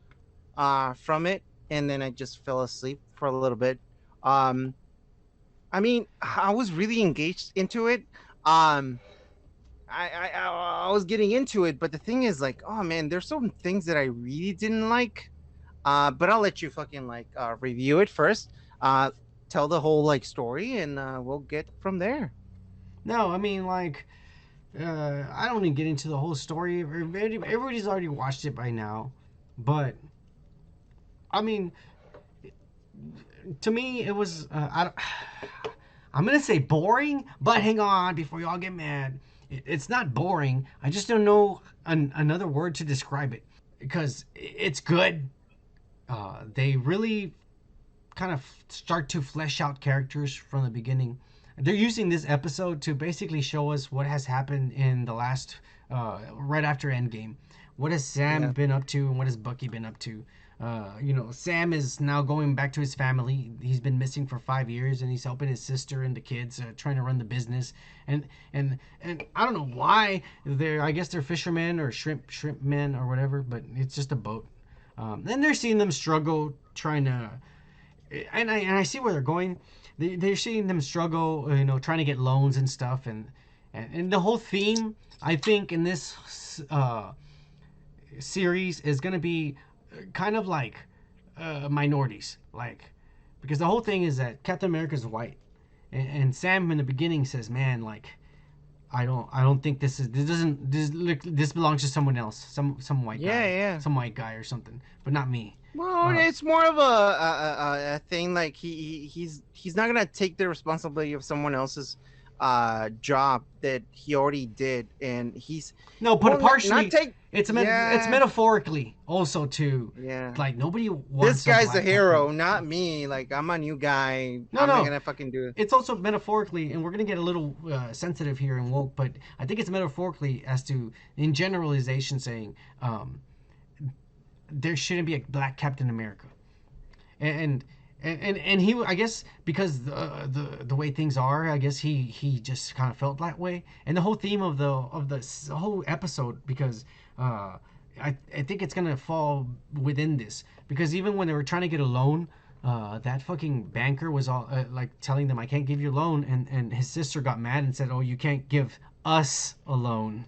from it, and then I just fell asleep for a little bit. Um, I mean, I was really engaged into it. Um, I was getting into it, but the thing is, like, oh man, there's some things that I really didn't like. But I'll let you fucking like review it first. Tell the whole like story, and we'll get from there. No, I mean, like, I don't even get into the whole story. Everybody's already watched it by now. But, I mean, to me, it was, I'm going to say boring, but hang on before y'all get mad. It's not boring. I just don't know another word to describe it because it's good. They really kind of start to flesh out characters from the beginning. They're using this episode to basically show us what has happened in the last, right after Endgame. What has Sam Yeah. been up to, and what has Bucky been up to? Sam is now going back to his family. He's been missing for 5 years, and he's helping his sister and the kids trying to run the business. And I don't know why they're. I guess they're fishermen or shrimp men or whatever, but it's just a boat. And they're seeing them struggle trying to, and I see where they're going. They're seeing them struggle, trying to get loans and stuff, and the whole theme, I think, in this series is going to be kind of like minorities, like, because the whole thing is that Captain America's white, and Sam in the beginning says, "Man, like, I don't think this belongs to someone else, some white Yeah, guy, yeah. some white guy or something, but not me." Well, Uh, it's more of a thing like he's not gonna take the responsibility of someone else's job that he already did, and he's No, but well not partially, take it's yeah metaphorically also to, yeah. like, nobody This wants a guy's the black Captain. hero, not me. Like I'm a new guy. No, I'm not no, gonna fucking do it. it's also metaphorically, and we're gonna get a little sensitive here and woke, but I think it's metaphorically as to, in generalization, saying there shouldn't be a black Captain America, and and he, I guess, because the way things are, I guess he just kind of felt that way. And the whole theme of the whole episode, because I think it's gonna fall within this, because even when they were trying to get a loan, that fucking banker was all like telling them, "I can't give you a loan," and his sister got mad and said, "Oh, you can't give us a loan,"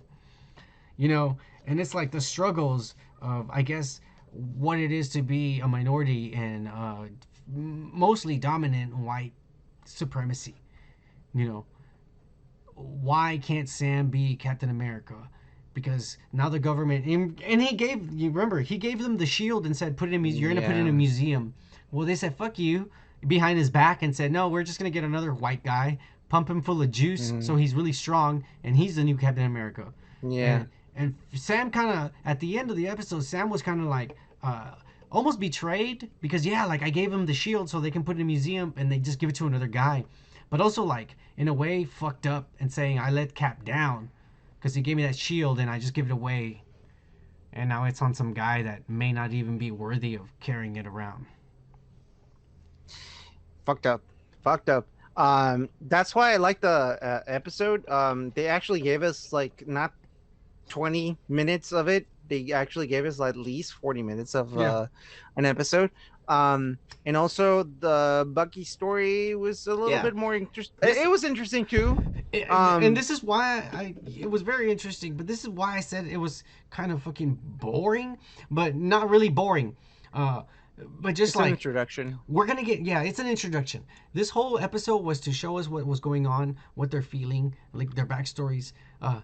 you know. And it's like the struggles of, I guess, what it is to be a minority and mostly dominant white supremacy. You know, why can't Sam be Captain America? Because now the government, and he gave, you remember, he gave them the shield and said, put it in, you're gonna put it in a Yeah. museum. Well, they said, fuck you, behind his back, and said, no, we're just gonna get another white guy, pump him full of juice Mhm. so he's really strong, and he's the new Captain America. Yeah. And Sam kind of, at the end of the episode, Sam was kind of like almost betrayed, because yeah, like, I gave him the shield so they can put it in a museum, and they just give it to another guy, but also, like, in a way fucked up and saying, I let Cap down because he gave me that shield and I just give it away, and now it's on some guy that may not even be worthy of carrying it around. Fucked up. Fucked up. That's why I like the episode. They actually gave us like not 20 minutes of it. They actually gave us at least 40 minutes of Yeah. an episode. And also the Bucky story was a little Yeah. bit more interesting. This It was interesting too. and Um, this is why it was very interesting, but this is why I said it was kind of fucking boring, but not really boring. Uh, but just it's an like, introduction. we're gonna get, yeah, it's an introduction. This whole episode was to show us what was going on, what they're feeling, like their backstories.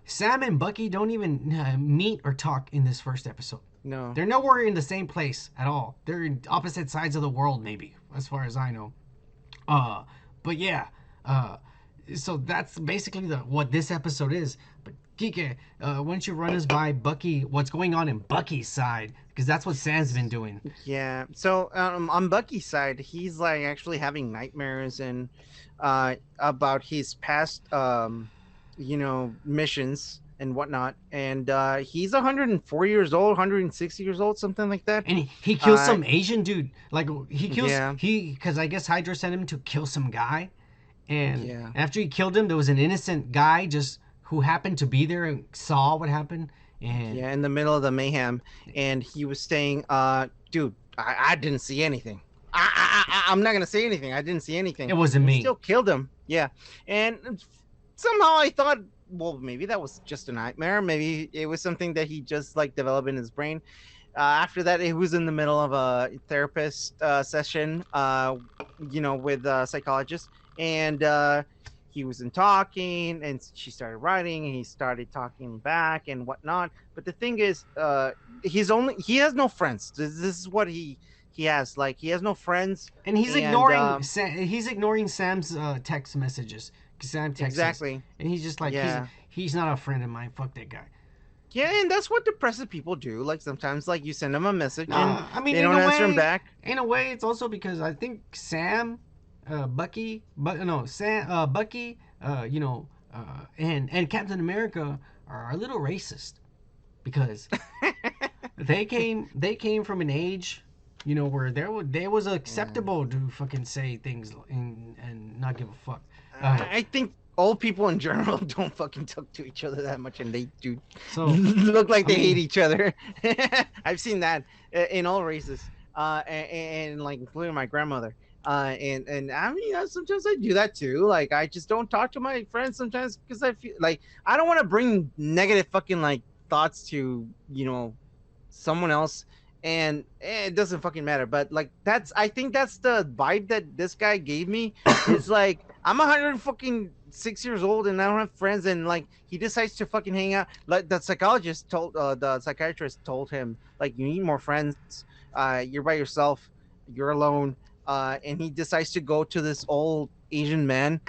Sam and Bucky don't even meet or talk in this first episode. No. They're nowhere in the same place at all. They're in opposite sides of the world, maybe, as far as I know. But yeah, so that's basically what this episode is. But Kike, why don't you run us by Bucky? What's going on in Bucky's side? Because that's what Sam's been doing. Yeah. So on Bucky's side, he's like actually having nightmares and about his past missions and whatnot. And he's 104 years old, 160 years old, something like that. And he kills Uh some Asian dude. Like yeah. because I guess Hydra sent him to kill some guy, and Yeah. after he killed him, there was an innocent guy just who happened to be there and saw what happened, and Yeah, in the middle of the mayhem, and he was saying, dude, I didn't see anything. I'm not gonna say anything. I didn't see anything." it wasn't And me. still killed him. Yeah, and somehow I thought, well, maybe that was just a nightmare. Maybe it was something that he just like developed in his brain. After that, it was in the middle of a therapist session, with a psychologist, and he wasn't talking, and she started writing, and he started talking back and whatnot. But the thing is, he has no friends. This is what he has. Like he has no friends, And and He's ignoring Sam's text messages. 'Cause Sam texts, exactly, and he's just like yeah. he's not a friend of mine. Fuck that guy. Yeah, and that's what depressive people do. Like sometimes, like you send them a message No, and I mean they don't answer them back. in a way, it's also because I think Sam, Bucky, but no, Sam, Bucky, and Captain America are a little racist because they came from an age, where there was Yeah. acceptable to fucking say things and not give a fuck. Uh, I think old people in general don't fucking talk to each other that much, and they do so look like I they hate mean, each other. I've seen that in all races, and like including my grandmother. And I mean, sometimes I do that too. Like I just don't talk to my friends sometimes because I feel like I don't want to bring negative fucking like thoughts to someone else, and it doesn't fucking matter. But like I think that's the vibe that this guy gave me. Is like I'm 100 fucking 6 years old and I don't have friends, and like he decides to fucking hang out. Like the psychiatrist told him like you need more friends. You're by yourself. You're alone. And he decides to go to this old Asian man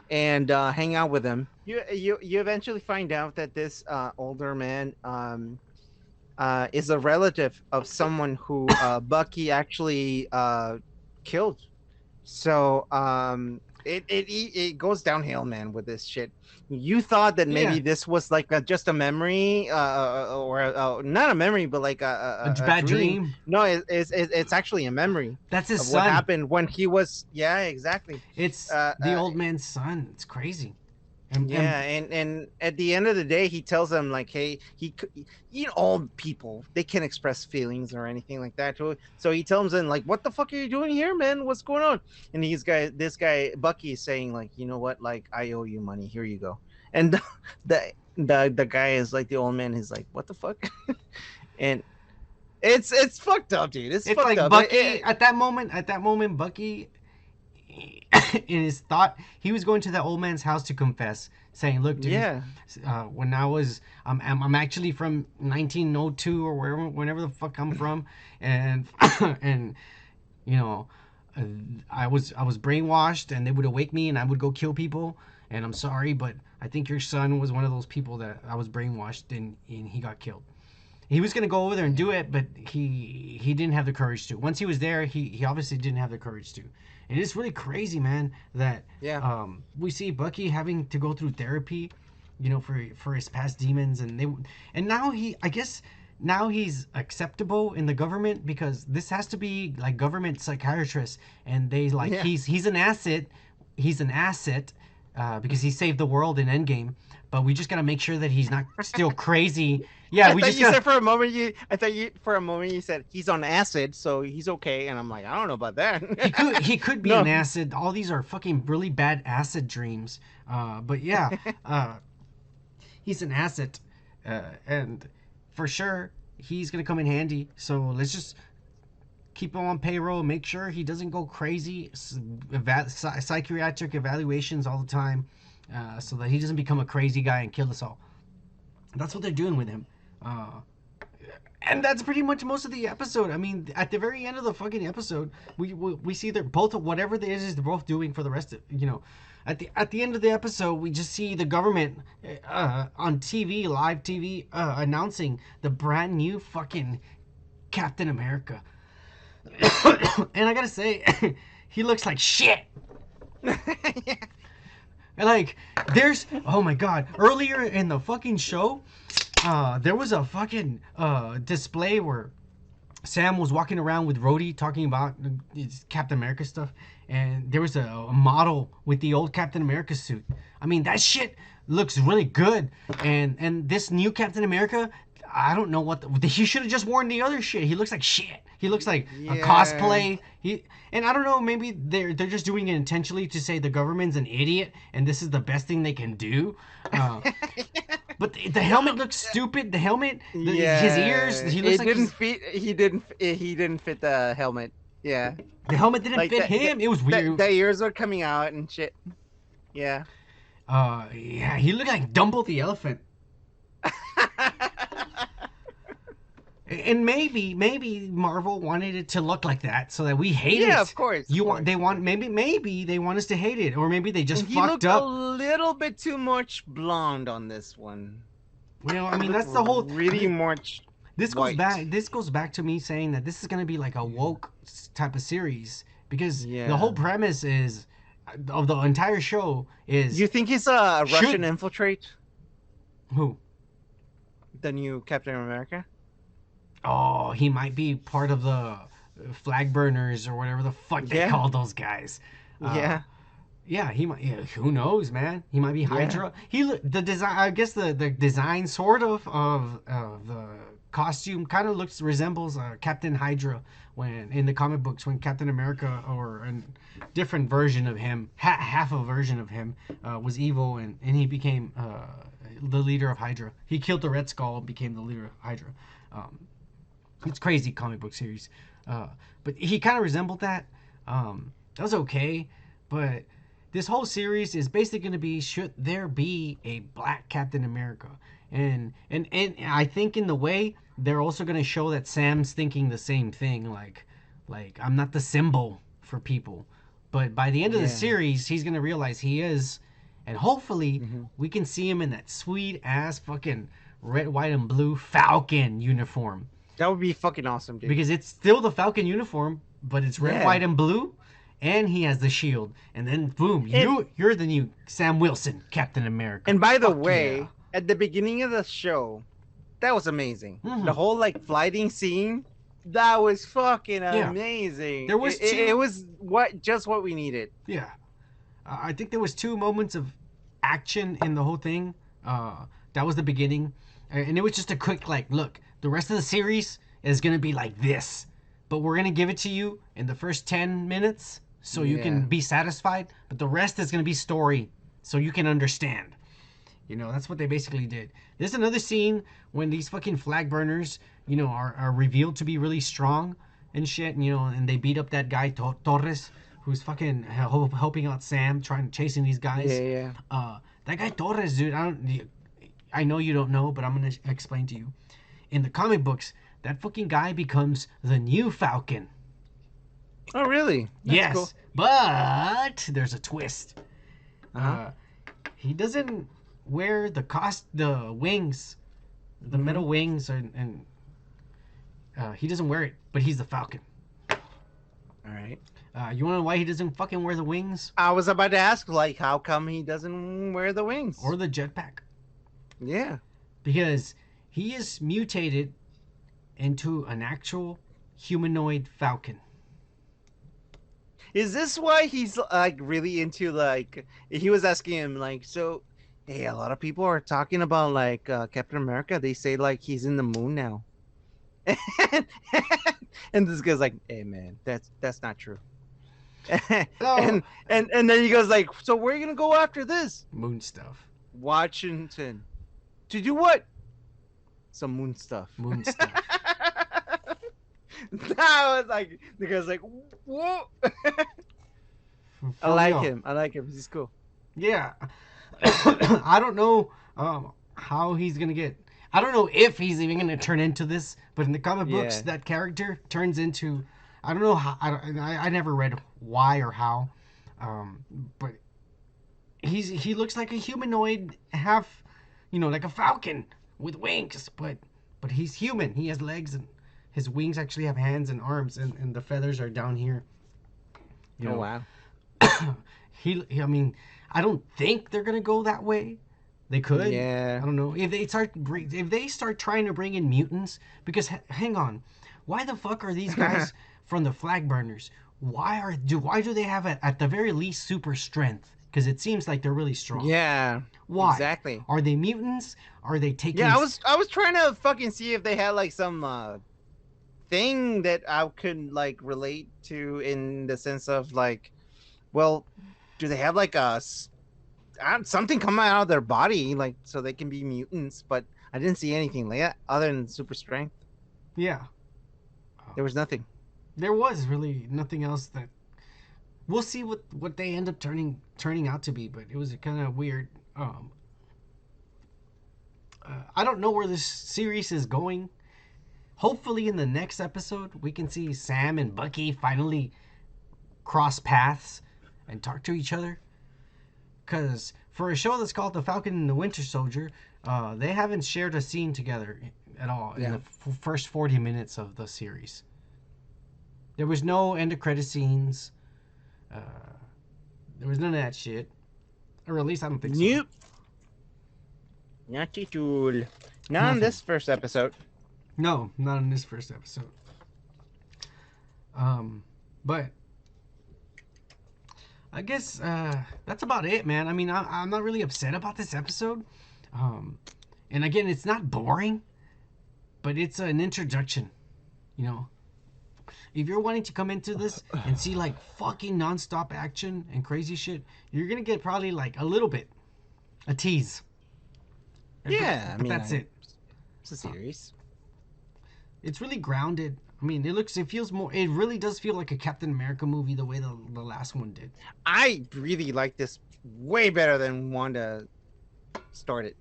and hang out with him. You eventually find out that this older man is a relative of someone who Bucky actually killed. So it goes downhill, man, with this shit. You thought that yeah, maybe this was like just a memory, or not a memory, but like a a bad dream. dream. No, it's actually a memory That's his of what son. happened when he was. Yeah, exactly. It's Uh, the uh, old man's son. It's crazy. And Yeah, and at the end of the day, he tells them like, "Hey, old people they can't express feelings or anything like that." So he tells them like, "What the fuck are you doing here, man? What's going on?" And this guy Bucky is saying like, "You know what? Like, I owe you money. Here you go." And the guy is like the old man. He's like, "What the fuck?" And it's fucked up, dude. It's it's fucked like up. Bucky at that moment, Bucky, in his thought, he was going to the old man's house to confess, saying, "Look, dude, Yeah, when I'm actually from 1902 or whenever the fuck I'm from, and and you know, uh, I was brainwashed, and they would awake me, and I would go kill people, and I'm sorry, but I think your son was one of those people that I was brainwashed, and he got killed." He was gonna go over there and do it, but he didn't have the courage to. Once he was there, he obviously didn't have the courage to. And it's really crazy, man, that yeah, we see Bucky having to go through therapy, for his past demons, and now I guess now he's acceptable in the government because this has to be like government psychiatrists, and they like yeah. he's an asset, because he saved the world in Endgame, but we just gotta make sure that he's not still crazy. Yeah, I we thought just you gotta. said for a moment I thought you for a moment you said he's on acid, so he's okay. And I'm like, I don't know about that. He could be an No. acid. All these are fucking really bad acid dreams. But yeah, uh, he's an asset, and for sure he's gonna come in handy. So let's just keep him on payroll. Make sure he doesn't go crazy. Psychiatric evaluations all the time, so that he doesn't become a crazy guy and kill us all. That's what they're doing with him. Uh, And that's pretty much most of the episode. I mean, at the very end of the fucking episode, we see they're both whatever it is they're both doing for the rest of at the end of the episode, we just see the government on TV, live TV, announcing the brand new fucking Captain America. And I gotta say, he looks like shit. Yeah. Like, there's oh my god, earlier in the fucking show, there was a fucking display where Sam was walking around with Rhodey talking about Captain America stuff, and there was a model with the old Captain America suit. I mean, that shit looks really good, and this new Captain America, I don't know he should have just worn the other shit. He looks like shit. He looks like a cosplay. And I don't know, maybe they're just doing it intentionally to say the government's an idiot and this is the best thing they can do. But the helmet looks stupid. The helmet, his ears, he looks he didn't fit the helmet. Yeah. The helmet didn't fit him. It was weird. The ears were coming out and shit. Yeah. Yeah, he looked like Dumbo the elephant. And maybe Marvel wanted it to look like that so that we hate it. Yeah, of course. Maybe they want us to hate it, or maybe they just fucked up. He looked a little bit too much blonde on this one. Well, I mean, that's the whole really much. This goes back to me saying that this is gonna be like a woke type of series because the whole premise is of the entire show is. You think he's a Russian infiltrate? Who? The new Captain America. Oh, he might be part of the flag burners or whatever the fuck they call those guys. Yeah, he might. Yeah, who knows, man? He might be Hydra. The design. I guess the design sort of the costume kind of resembles Captain Hydra when in the comic books when Captain America or a different version of him, half a version of him, was evil and he became the leader of Hydra. He killed the Red Skull and became the leader of Hydra. It's crazy comic book series, but he kind of resembled that. That was okay, but this whole series is basically going to be should there be a black Captain America, and I think in the way they're also going to show that Sam's thinking the same thing, like I'm not the symbol for people, but by the end of the series he's going to realize he is, and hopefully we can see him in that sweet ass fucking red, white, and blue Falcon uniform. That would be fucking awesome, dude. Because it's still the Falcon uniform, but it's red, white, and blue, and he has the shield. And then, boom, you're the new Sam Wilson, Captain America. And by the way, at the beginning of the show, that was amazing. The whole, like, fighting scene, that was fucking amazing. There was it was just what we needed. Yeah. I think there was 2 moments of action in the whole thing. That was the beginning. And it was just a quick, like, look, the rest of the series is going to be like this. But we're going to give it to you in the first 10 minutes so you can be satisfied. But the rest is going to be story so you can understand. You know, that's what they basically did. There's another scene when these fucking flag burners, you know, are revealed to be really strong and shit. And, you know, and they beat up that guy, Torres, who's fucking helping out Sam, chasing these guys. That guy Torres, dude, I know you don't know, but I'm going to explain to you. In the comic books, that fucking guy becomes the new Falcon. Oh, really? That's yes, cool. But there's a twist. He doesn't wear the wings, the metal wings, and he doesn't wear it, but he's the Falcon. All right. You want to know why he doesn't fucking wear the wings? I was about to ask, like, how come he doesn't wear the wings? Or the jetpack. Yeah. Because he is mutated into an actual humanoid Falcon. Is this why he's like really into like? He was asking him like, so, hey, a lot of people are talking about like Captain America. They say like he's in the moon now. And this guy's like, hey man, that's not true. And then he goes like, so where are you gonna go after this? Moon stuff. Washington. To do what? Some moon stuff. Moon stuff. That was like, the guy's like, whoa. I like him. I like him. He's cool. Yeah. I don't know how he's gonna get. I don't know if he's even gonna turn into this, but in the comic books, Yeah. that character turns into. I don't know how. I never read why or how, but he looks like a humanoid, half, like a falcon with wings, but he's human. He has legs and his wings actually have hands and arms, and the feathers are down here. You Oh know, wow. I mean, I don't think they're gonna go that way. They could. I Yeah. don't know if they start trying to bring in mutants. Because hang on, why the fuck are these guys from the flag burners? Why do they have at the very least super strength? Because it seems like they're really strong. Yeah. Why Exactly. are they mutants? Are they taking? Yeah, I was trying to fucking see if they had like some thing that I could like relate to in the sense of like, well, do they have like something coming out of their body like so they can be mutants? But I didn't see anything like that other than super strength. Yeah, There was nothing. there was really nothing else that. We'll see what they end up turning out to be, but it was kind of weird. I don't know where this series is going. Hopefully, in the next episode, we can see Sam and Bucky finally cross paths and talk to each other. Because for a show that's called The Falcon and the Winter Soldier, they haven't shared a scene together at all in Yeah. the first 40 minutes of the series. There was no end of credit scenes. Uh, there was none of that shit. Or at least I don't think so. Nope. Not at all. Not in Nothing. this first episode. No, not in this first episode. But I guess that's about it, man. I mean, I'm not really upset about this episode. And again, it's not boring, but it's an introduction. You know, if you're wanting to come into this and see like fucking nonstop action and crazy shit, you're gonna get probably like a little bit, a tease. Yeah, but that's it. It's a series. It's really grounded. I mean, it really does feel like a Captain America movie the way the last one did. I really like this way better than Wanda started.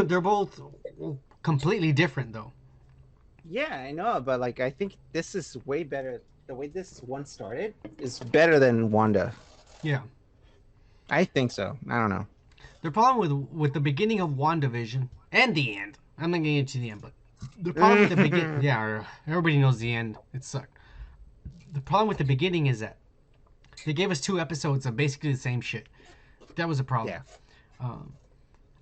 They're both completely different, though. Yeah, I know, but like I think this is way better. The way this one started is better than Wanda. Yeah. I think so. I don't know. The problem with the beginning of WandaVision and the end, I'm not getting into the end, but the problem with the beginning, yeah, everybody knows the end. It sucked. The problem with the beginning is that they gave us 2 episodes of basically the same shit. That was a problem. Yeah.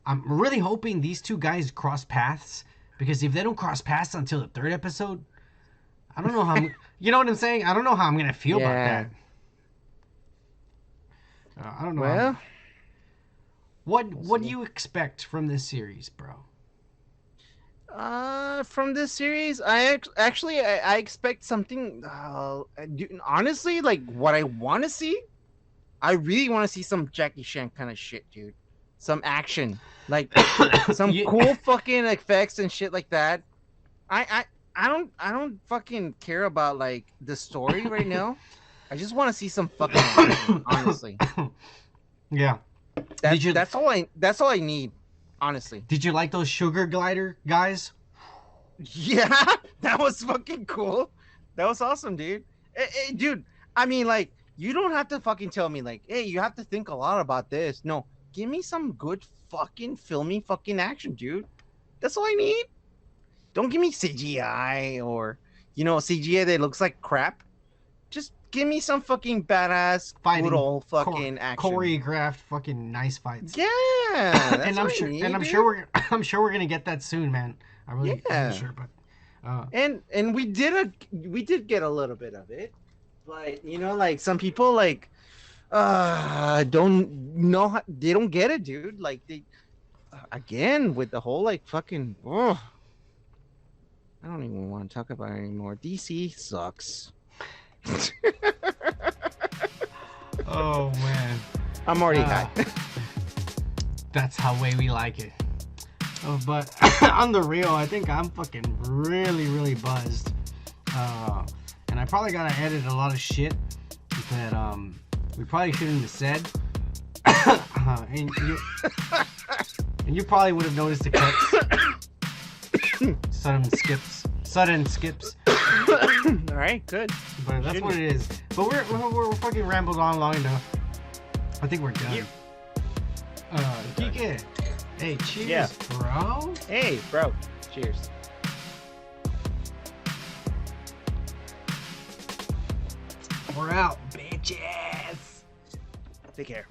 I'm really hoping these 2 guys cross paths, because if they don't cross paths until the 3rd episode, I don't know how you know what I'm saying? I don't know how I'm gonna feel about that. I don't know. Well, what do you expect from this series, bro? from this series, I expect something. Honestly, like what I want to see, I really want to see some Jackie Chan kind of shit, dude. Some action, like some cool fucking effects and shit like that. I don't fucking care about like the story right now. I just want to see some fucking action, honestly. Yeah. That's all I need, honestly. Did you like those sugar glider guys? Yeah, that was fucking cool. That was awesome, dude. Hey, dude, I mean, like, you don't have to fucking tell me, like, hey, you have to think a lot about this. No, give me some good fucking filmy fucking action, dude. That's all I need. Don't give me CGI or, CGI that looks like crap. Just give me some fucking badass, Fighting. good old fucking action. Choreographed fucking nice fights. Yeah, and I'm sure we're gonna get that soon, man. I'm sure, but and we did get a little bit of it, but like some people like don't know they don't get it, dude. Like they again with the whole like fucking I don't even want to talk about it anymore. DC sucks. Oh man, I'm already hot. That's how way we like it. Oh, but on the real, I think I'm fucking really buzzed, and I probably gotta edit a lot of shit that we probably shouldn't have said. And And you probably would have noticed the cuts. Sudden skips. All right, good. But that's what it is. But we're fucking rambled on long enough. I think we're done. Yeah. Kike. Hey, cheers, Yeah. bro. Hey, bro. Cheers. We're out, bitches. Take care.